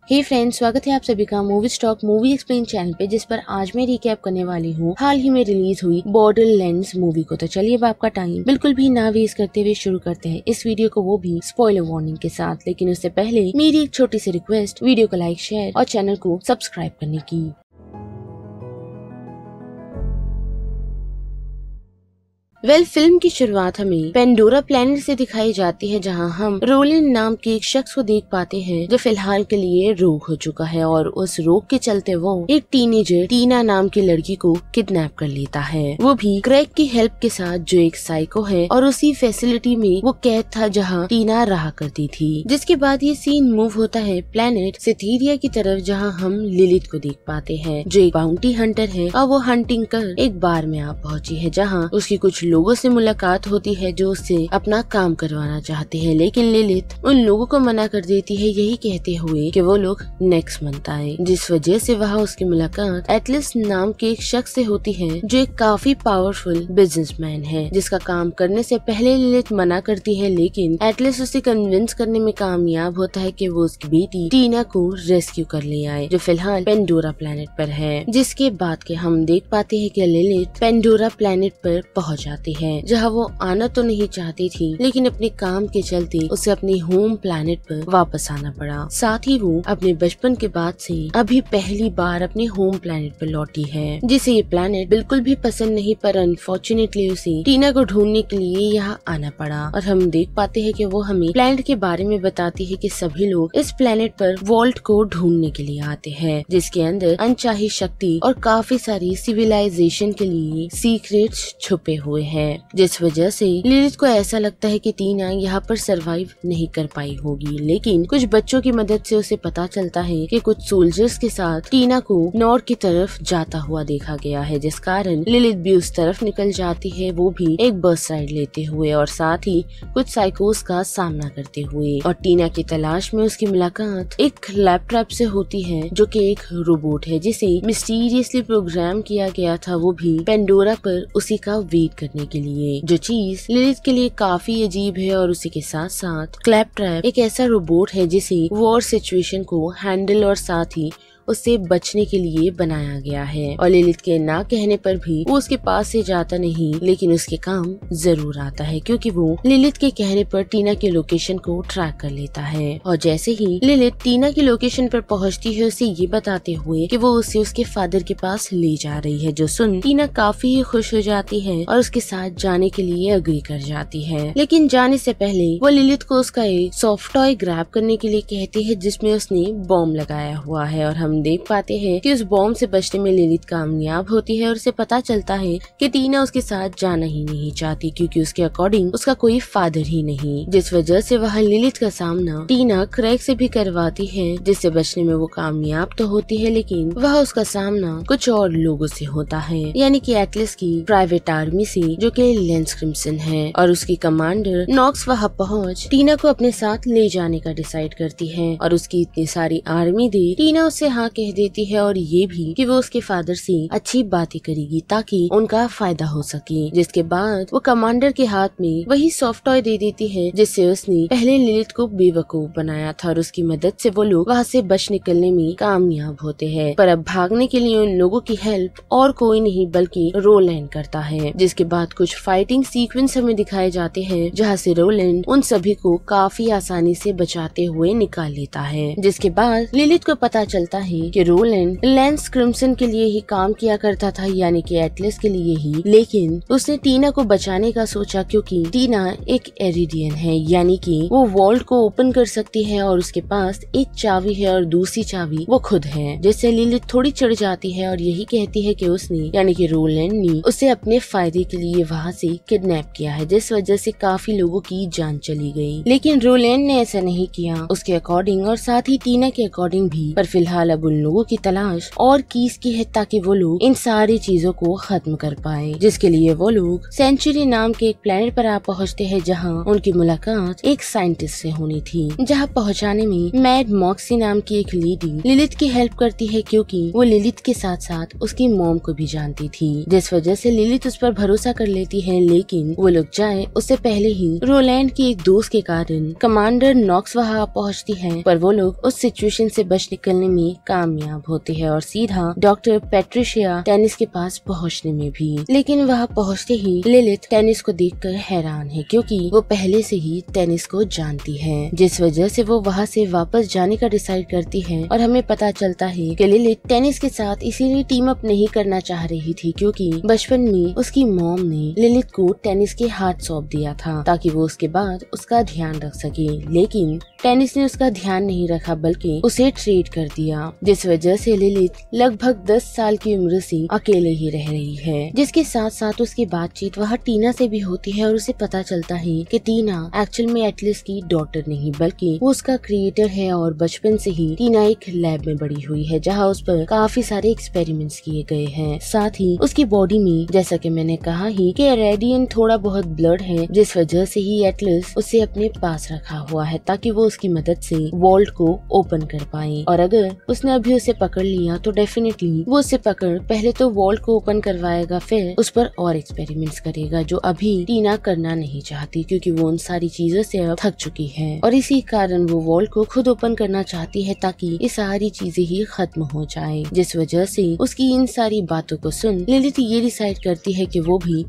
हे friends, स्वागत है आप सभी का movie stock movie explain channel पे, जिस पर आज मैं रिकैप करने वाली हूँ हाल ही में रिलीज हुई बॉर्डरलैंड्स मूवी को। तो चलिए अब आपका टाइम बिल्कुल भी ना वेस्ट करते हुए शुरू करते हैं इस वीडियो को, वो भी स्पॉइलर वार्निंग के साथ। लेकिन उससे पहले मेरी एक छोटी सी रिक्वेस्ट, वीडियो को लाइक, शेयर और चैनल को सब्सक्राइब करने की। फिल्म की शुरुआत हमें पेंडोरा प्लेनेट से दिखाई जाती है, जहां हम रोलिन नाम के एक शख्स को देख पाते हैं जो फिलहाल के लिए रोग हो चुका है, और उस रोग के चलते वो एक टीनेजर टीना नाम की लड़की को किडनैप कर लेता है, वो भी क्रेग की हेल्प के साथ, जो एक साइको है और उसी फैसिलिटी में वो कैद था जहाँ टीना रहा करती थी। जिसके बाद ये सीन मूव होता है प्लेनेट सिथीरिया की तरफ, जहाँ हम लिलिथ को देख पाते हैं, जो एक बाउंटी हंटर है और वो हंटिंग कर एक बार में आ पहुंची है, जहाँ उसकी कुछ लोगों से मुलाकात होती है जो उससे अपना काम करवाना चाहते हैं। लेकिन लिलिथ उन लोगों को मना कर देती है, यही कहते हुए कि वो लोग नेक्स्ट मंथ आए, जिस वजह से वहाँ उसकी मुलाकात एटलस नाम के एक शख्स से होती है, जो एक काफी पावरफुल बिजनेसमैन है, जिसका काम करने से पहले लिलिथ मना करती है। लेकिन एटलस उसे कन्विंस करने में कामयाब होता है कि वो उसकी बेटी टीना को रेस्क्यू कर ले आए, जो फिलहाल पेंडोरा प्लेनेट पर है। जिसके बाद के हम देख पाते हैं कि लिलिथ पेंडोरा प्लेनेट पर पहुंच जाती है, जहां वो आना तो नहीं चाहती थी, लेकिन अपने काम के चलते उसे अपने होम प्लेनेट पर वापस आना पड़ा। साथ ही वो अपने बचपन के बाद से अभी पहली बार अपने होम प्लेनेट पर लौटी है, जिसे ये प्लेनेट बिल्कुल भी पसंद नहीं, पर अनफॉर्चुनेटली उसे टीना को ढूंढने के लिए यहाँ आना पड़ा। और हम देख पाते हैं कि वो हमें प्लेनेट के बारे में बताती है कि सभी लोग इस प्लेनेट पर वॉल्ट को ढूंढने के लिए आते हैं, जिसके अंदर अनचाही शक्ति और काफी सारी सिविलाइजेशन के लिए सीक्रेट्स छुपे हुए हैं, जिस वजह से लिलिथ को ऐसा लगता है कि टीना यहाँ पर सरवाइव नहीं कर पाई होगी। लेकिन कुछ बच्चों की मदद से उसे पता चलता है कि कुछ सोल्जर्स के साथ टीना को नॉर्थ की तरफ जाता हुआ देखा गया है, जिस कारण लिलिथ भी उस तरफ निकल जाती है, वो भी एक बस राइड लेते हुए और साथ ही कुछ साइकोस का सामना करते हुए। और टीना की तलाश में उसकी मुलाकात एक लैपटॉप से होती है, जो कि एक रोबोट है जिसे मिस्टीरियसली प्रोग्राम किया गया था, वो भी पेंडोरा पर उसी का वेट करने के लिए, जो चीज लिलिथ के लिए काफी अजीब है। और उसी के साथ साथ क्लैपट्रैप एक ऐसा रोबोट है जिसे वॉर सिचुएशन को हैंडल और साथ ही उससे बचने के लिए बनाया गया है। और लिलिथ के ना कहने पर भी वो उसके पास से जाता नहीं, लेकिन उसके काम जरूर आता है, क्योंकि वो लिलिथ के कहने पर टीना की लोकेशन को ट्रैक कर लेता है। और जैसे ही लिलिथ टीना की लोकेशन पर पहुंचती है, उसे ये बताते हुए कि वो उसे उसके फादर के पास ले जा रही है, जो सुन टीना काफी खुश हो जाती है और उसके साथ जाने के लिए अग्री कर जाती है। लेकिन जाने से पहले वो लिलिथ को उसका एक सॉफ्ट टॉय ग्रैब करने के लिए कहती है, जिसमें उसने बॉम्ब लगाया हुआ है। और हम देख पाते हैं कि उस बॉम्ब से बचने में लिलिथ कामयाब होती है और उसे पता चलता है कि टीना उसके साथ जाना ही नहीं चाहती, क्योंकि उसके अकॉर्डिंग उसका कोई फादर ही नहीं, जिस वजह से वह लिलिथ का सामना टीना क्रेग से भी करवाती है, जिससे बचने में वो कामयाब तो होती है, लेकिन वह उसका सामना कुछ और लोगों से होता है, यानी कि एटलस की प्राइवेट आर्मी से, जो कि लेंस क्रिम्सन है। और उसकी कमांडर नॉक्स वहाँ पहुँच टीना को अपने साथ ले जाने का डिसाइड करती है, और उसकी इतनी सारी आर्मी देख टीना उससे हाँ कह देती है, और ये भी कि वो उसके फादर से अच्छी बातें करेगी ताकि उनका फायदा हो सके। जिसके बाद वो कमांडर के हाथ में वही सॉफ्ट टॉय दे देती है, जिससे उसने पहले लिलिथ को बेवकूफ बनाया था, और उसकी मदद से वो लोग वहाँ से बच निकलने में कामयाब होते हैं। पर अब भागने के लिए उन लोगों की हेल्प और कोई नहीं बल्कि रोलैंड करता है। जिसके बाद कुछ फाइटिंग सीक्वेंस हमें दिखाए जाते हैं, जहाँ से रोलैंड उन सभी को काफी आसानी से बचाते हुए निकाल लेता है। जिसके बाद लिलिथ को पता चलता है कि रोलैंड लेंस क्रिम्सन के लिए ही काम किया करता था, यानी कि एटलस के लिए ही, लेकिन उसने टीना को बचाने का सोचा, क्योंकि टीना एक एरिडियन है, यानी कि वो वॉल्ट को ओपन कर सकती है, और उसके पास एक चाबी है और दूसरी चाबी वो खुद है। जिससे लिलिथ थोड़ी चिढ़ जाती है और यही कहती है कि उसने, यानी कि रोलैंड ने उसे अपने फायदे के लिए वहाँ से किडनैप किया है, जिस वजह से काफी लोगों की जान चली गई। लेकिन रोलैंड ने ऐसा नहीं किया उसके अकॉर्डिंग, और साथ ही टीना के अकॉर्डिंग भी। पर फिलहाल अब अब उन लोगों की तलाश और कीज की है ताकि वो लोग इन सारी चीजों को खत्म कर पाए, जिसके लिए वो लोग सेंचुरी नाम के एक प्लेनेट पर आ पहुँचते हैं जहाँ उनकी मुलाकात एक साइंटिस्ट से होनी थी। जहाँ पहुँचाने में मैड मॉक्सी नाम की एक लेडी लिलिथ की हेल्प करती है क्योंकि वो लिलिथ के साथ साथ उसकी मॉम को भी जानती थी, जिस वजह से लिलिथ उस पर भरोसा कर लेती है। लेकिन वो लोग जाए उससे पहले ही रोलैंड के एक दोस्त के कारण कमांडर नॉक्स वहाँ पहुँचती है, पर वो लोग उस सिचुएशन से बच निकलने में कामयाब होते हैं और सीधा डॉक्टर पैट्रिशिया टेनिस के पास पहुँचने में भी। लेकिन वहाँ पहुँचते ही लिलिथ टेनिस को देखकर हैरान है क्योंकि वो पहले से ही टेनिस को जानती है, जिस वजह से वो वहाँ से वापस जाने का डिसाइड करती है। और हमें पता चलता है कि लिलिथ टेनिस के साथ इसीलिए टीम अप नहीं करना चाह रही थी क्योंकि बचपन में उसकी मॉम ने लिलिथ को टेनिस के हाथ सौंप दिया था ताकि वो उसके बाद उसका ध्यान रख सके, लेकिन टेनिस ने उसका ध्यान नहीं रखा बल्कि उसे ट्रेड कर दिया, जिस वजह से लिलिथ लगभग 10 साल की उम्र से अकेले ही रह रही है। जिसके साथ साथ उसकी बातचीत वहाँ टीना से भी होती है और उसे पता चलता है कि टीना एक्चुअल में एटलस की डॉटर नहीं बल्कि वो उसका क्रिएटर है और बचपन से ही टीना एक लैब में बड़ी हुई है जहाँ उस पर काफी सारे एक्सपेरिमेंट्स किए गए हैं। साथ ही उसकी बॉडी में जैसा कि मैंने कहा ही कि रेडियन थोड़ा बहुत ब्लड है, जिस वजह से ही एटलस उसे अपने पास रखा हुआ है ताकि वो उसकी मदद से वॉल्ट को ओपन कर पाए। और अगर उसने अभी उसे पकड़ लिया तो डेफिनेटली वो उसे पकड़ पहले तो वॉल्ट को ओपन करवाएगा, फिर उस पर और एक्सपेरिमेंट्स करेगा जो अभी टीना करना नहीं चाहती क्योंकि वो उन सारी चीजों से अब थक चुकी है और इसी कारण वो वॉल्ट को खुद ओपन करना चाहती है ताकि ये सारी चीजें ही खत्म हो जाए। जिस वजह से उसकी इन सारी बातों को सुन लिलिथ ये डिसाइड करती है कि वो भी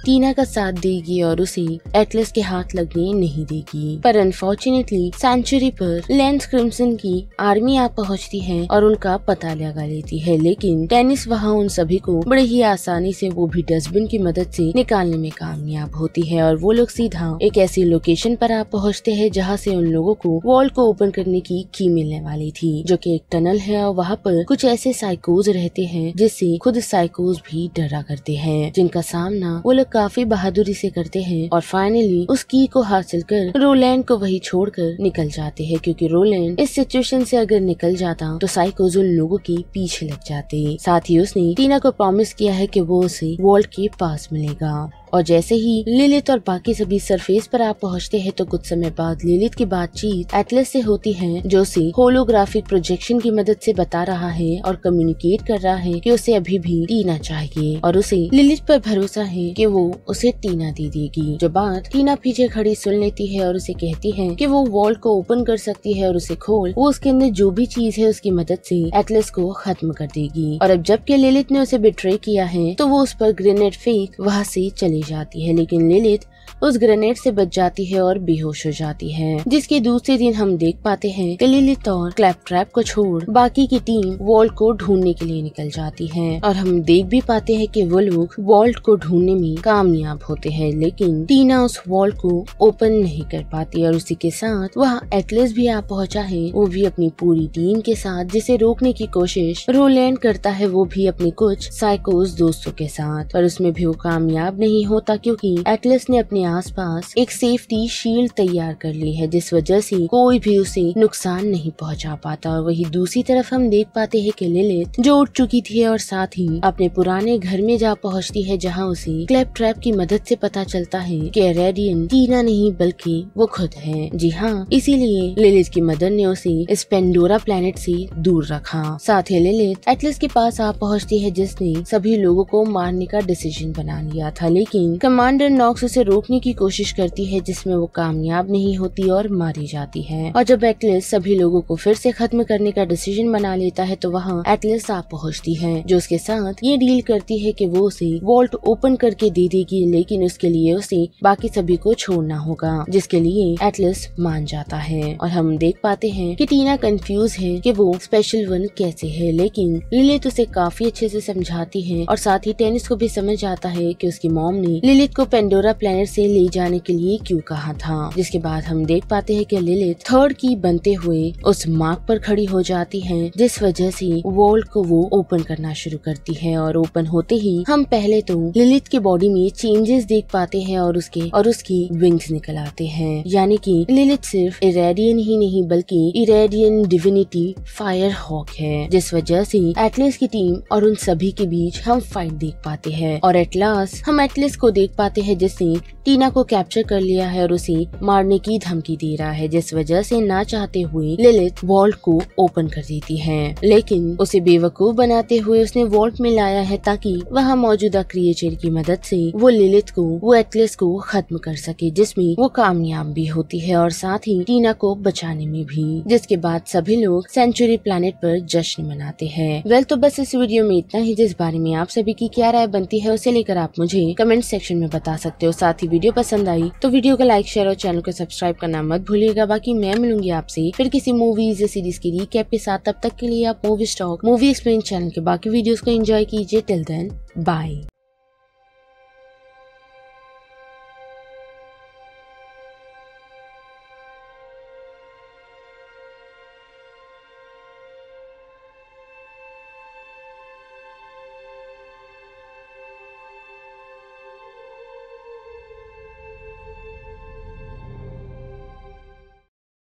टीना का साथ देगी और उसे एटलस के हाथ लगने नहीं देगी। पर अनफॉर्चुनेटली सेंचुरी पर लेंस क्रिम्सन की आर्मी आ पहुंचती है और उनका पता लगा लेती है, लेकिन टेनिस वहां उन सभी को बड़े ही आसानी से वो भी डस्टबिन की मदद से निकालने में कामयाब होती है और वो लोग सीधा एक ऐसी लोकेशन पर आ पहुंचते हैं जहां से उन लोगों को वॉल को ओपन करने की की मिलने वाली थी, जो कि एक टनल है और वहाँ पर कुछ ऐसे साइकोज रहते हैं जिससे खुद साइकोज भी डरा करते हैं, जिनका सामना वो लोग काफी बहादुरी से करते हैं और फाइनली उस की को हासिल कर रोलैंड को वही छोड़कर निकल जाते हैं क्योंकि रोलैंड इस सिचुएशन से अगर निकल जाता तो साइकोज उन लोगों के पीछे लग जाते। साथ ही उसने टीना को प्रॉमिस किया है कि वो उसे वॉल्ट के पास मिलेगा। और जैसे ही लिलिथ और बाकी सभी सरफेस पर आप पहुंचते हैं तो कुछ समय बाद लिलिथ की बातचीत एटलस से होती है जो उसे होलोग्राफिक प्रोजेक्शन की मदद से बता रहा है और कम्युनिकेट कर रहा है कि उसे अभी भी टीना चाहिए और उसे लिलिथ पर भरोसा है कि वो उसे टीना दे देगी। जो बात टीना पीछे खड़ी सुन लेती है और उसे कहती है कि वो वॉल्ट को ओपन कर सकती है और उसे खोल वो उसके अंदर जो भी चीज है उसकी मदद से एटलस को खत्म कर देगी। और अब जबकि लिलिथ ने उसे बिट्रे किया है तो वो उस पर ग्रेनेड फेंक वहाँ से चली जाती है, लेकिन लिलिथ उस ग्रेनेड से बच जाती है और बेहोश हो जाती है। जिसके दूसरे दिन हम देख पाते हैं कि लिलिथ और क्लैपट्रैप को छोड़ बाकी की टीम वॉल्ट को ढूंढने के लिए निकल जाती है और हम देख भी पाते हैं कि वो लोग वॉल्ट को ढूंढने में कामयाब होते हैं, लेकिन टीना उस वॉल्ट को ओपन नहीं कर पाती और उसी के साथ वहाँ एटलस भी आ पहुँचा है, वो भी अपनी पूरी टीम के साथ, जिसे रोकने की कोशिश रोलैंड करता है वो भी अपने कुछ साइकोस दोस्तों के साथ, पर उसमें भी वो कामयाब नहीं होता क्योंकि एटलस ने अपने आसपास एक सेफ्टी शील्ड तैयार कर ली है, जिस वजह से कोई भी उसे नुकसान नहीं पहुंचा पाता। और वही दूसरी तरफ हम देख पाते हैं कि लिलिथ जो उठ चुकी थी और साथ ही अपने पुराने घर में जा पहुंचती है जहां उसे क्लैपट्रैप की मदद से पता चलता है कि रेडियन टीना नहीं बल्कि वो खुद है। जी हाँ, इसीलिए लिलिथ की मदर ने उसे इस पेंडोरा प्लेनेट से दूर रखा। साथ ही लिलिथ एटलस के पास आ पहुँचती है जिसने सभी लोगों को मारने का डिसीजन बना लिया था, लेकिन कमांडर नॉक्स उसे रोकने की कोशिश करती है जिसमें वो कामयाब नहीं होती और मारी जाती है। और जब एटलस सभी लोगों को फिर से खत्म करने का डिसीजन बना लेता है तो वहाँ एटलस आ पहुँचती है जो उसके साथ ये डील करती है कि वो उसे वॉल्ट ओपन करके दे देगी, लेकिन उसके लिए उसे बाकी सभी को छोड़ना होगा, जिसके लिए एटलस मान जाता है। और हम देख पाते हैं कि टीना कंफ्यूज है कि वो स्पेशल वन कैसे है, लेकिन लिलिथ उसे काफी अच्छे से समझाती है और साथ ही टेनिस को भी समझ आता है कि उसकी मॉम ने लिलिथ को पेंडोरा प्लेनेट इसे ले जाने के लिए क्यों कहा था। जिसके बाद हम देख पाते हैं कि लिलिथ थर्ड की बनते हुए उस मार्क पर खड़ी हो जाती है, जिस वजह से वॉल्ट को वो ओपन करना शुरू करती है। और ओपन होते ही हम पहले तो लिलिथ के बॉडी में चेंजेस देख पाते हैं और उसकी विंग्स निकल आते हैं। यानी कि लिलिथ सिर्फ इरेडियन ही नहीं बल्कि इरेडियन डिविनिटी फायर हॉक है, जिस वजह से एटलस की टीम और उन सभी के बीच हम फाइट देख पाते हैं। और एट लास्ट हम एटलस को देख पाते हैं जिसने टीना को कैप्चर कर लिया है और उसे मारने की धमकी दे रहा है, जिस वजह से ना चाहते हुए लिलिथ वॉल्ट को ओपन कर देती है। लेकिन उसे बेवकूफ बनाते हुए उसने वॉल्ट में लाया है ताकि वहाँ मौजूदा क्रिएचर की मदद से वो लिलिथ को, वो एटलस को खत्म कर सके, जिसमें वो कामयाब भी होती है और साथ ही टीना को बचाने में भी। जिसके बाद सभी लोग सेंचुरी प्लैनेट पर जश्न मनाते हैं। वेल तो बस इस वीडियो में इतना ही। जिस बारे में आप सभी की क्या राय बनती है उसे लेकर आप मुझे कमेंट सेक्शन में बता सकते हो। साथ ही वीडियो पसंद आई तो वीडियो को लाइक, शेयर और चैनल को सब्सक्राइब करना मत भूलिएगा। बाकी मैं मिलूंगी आपसे फिर किसी मूवीज या सीरीज की रिकैप के साथ। तब तक के लिए आप movie stock, movie explain channel के बाकी वीडियोस को एंजॉय कीजिए। Till then bye.